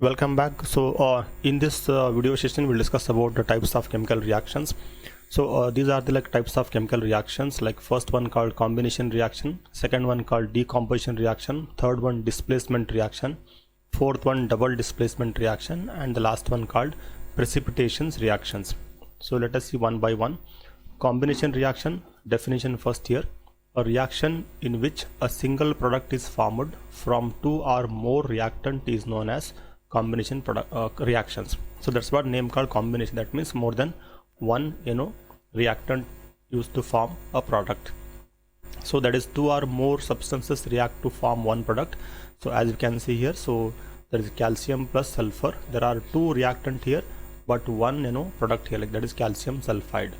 Welcome back. In this video session, we'll discuss about the types of chemical reactions. These are the types of chemical reactions. Like first one called combination reaction, second one called decomposition reaction, third one displacement reaction, fourth one double displacement reaction, and the last one called precipitations reactions. So let us see one by one. Combination reaction definition first here. A reaction in which a single product is formed from two or more reactant is known as combination reactions. So that's what name called combination. That means more than one reactant used to form a product. So that is two or more substances react to form one product. So as you can see here, so there is calcium plus sulfur. There are two reactant here, but one product here, like that is calcium sulfide.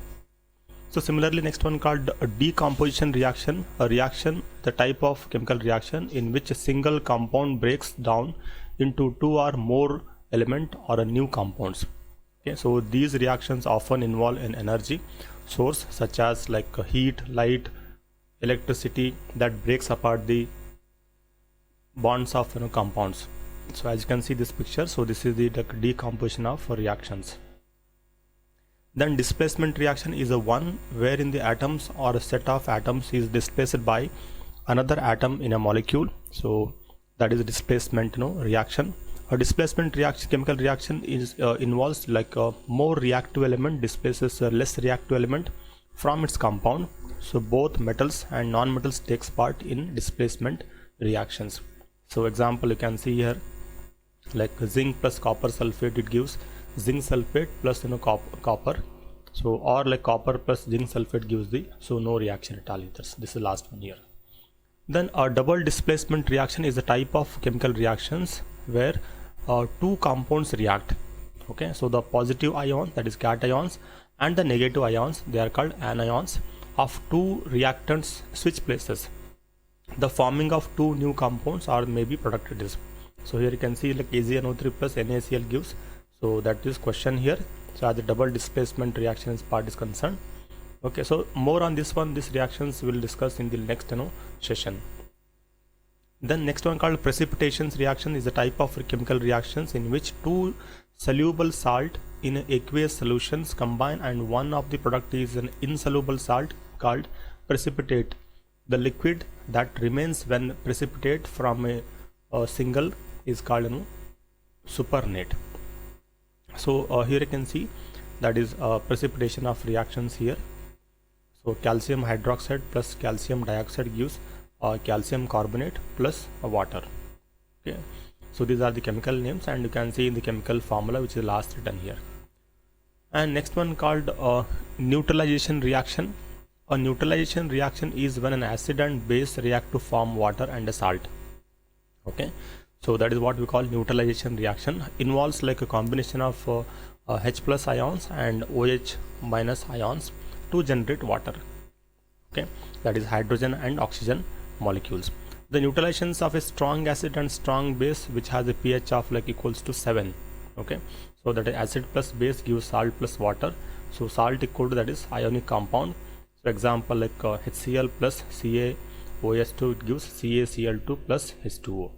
So similarly, next one called a decomposition reaction, a reaction, the type of chemical reaction in which a single compound breaks down into two or more element or a new compounds. Okay, so these reactions often involve an energy source such as like heat, light, electricity that breaks apart the bonds of compounds. So as you can see this picture, so this is the decomposition of reactions. Then displacement reaction is a one wherein the atoms or a set of atoms is displaced by another atom in a molecule. So that is a displacement reaction. A displacement reaction, chemical reaction is involves like a more reactive element displaces a less reactive element from its compound. So both metals and non-metals takes part in displacement reactions. So example you can see here, like zinc plus copper sulfate, it gives zinc sulfate plus copper. So or like copper plus zinc sulfate gives the, so no reaction at all. This is the last one here. Then a double displacement reaction is a type of chemical reactions where two compounds react. Okay, so the positive ion, that is cations, and the negative ions, they are called anions, of two reactants switch places. The forming of two new compounds or maybe product it is. So here you can see like AgNO3 plus NaCl gives. So that is question here. So as the double displacement reactions part is concerned. Okay, so more on this one, these reactions we will discuss in the next session. Then next one called precipitations reaction is a type of chemical reactions in which two soluble salt in aqueous solutions combine and one of the product is an insoluble salt called precipitate. The liquid that remains when precipitate from a single is called supernatant. So here you can see that is precipitation of reactions here. So calcium hydroxide plus calcium dioxide gives calcium carbonate plus water. Okay, so these are the chemical names and you can see in the chemical formula which is last written here. And next one called neutralization reaction. A neutralization reaction is when an acid and base react to form water and a salt. Okay, so that is what we call neutralization reaction. Involves like a combination of H plus ions and OH minus ions to generate water. Okay, that is hydrogen and oxygen molecules. The neutralizations of a strong acid and strong base which has a pH of like equals to 7. Okay, so that acid plus base gives salt plus water. So salt equal to, that is ionic compound. So example like HCl plus CaOH2, it gives CaCl2 plus H2O.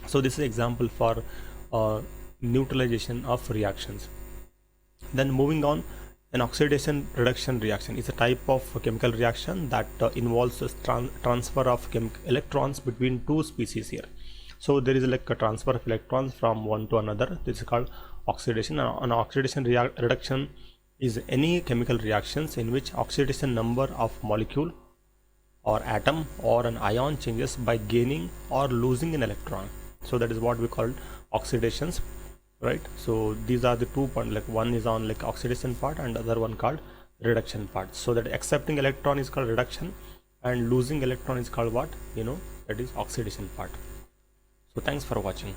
So this is example for neutralization of reactions. Then moving on, an oxidation reduction reaction is a type of chemical reaction that involves a transfer of electrons between two species here. So there is like a transfer of electrons from one to another. This is called oxidation. An oxidation reduction is any chemical reactions in which oxidation number of molecule or atom or an ion changes by gaining or losing an electron. So that is what we call oxidations, right? So these are the 2 points, like one is on like oxidation part and other one called reduction part. So that accepting electron is called reduction and losing electron is called what, that is oxidation part. So thanks for watching.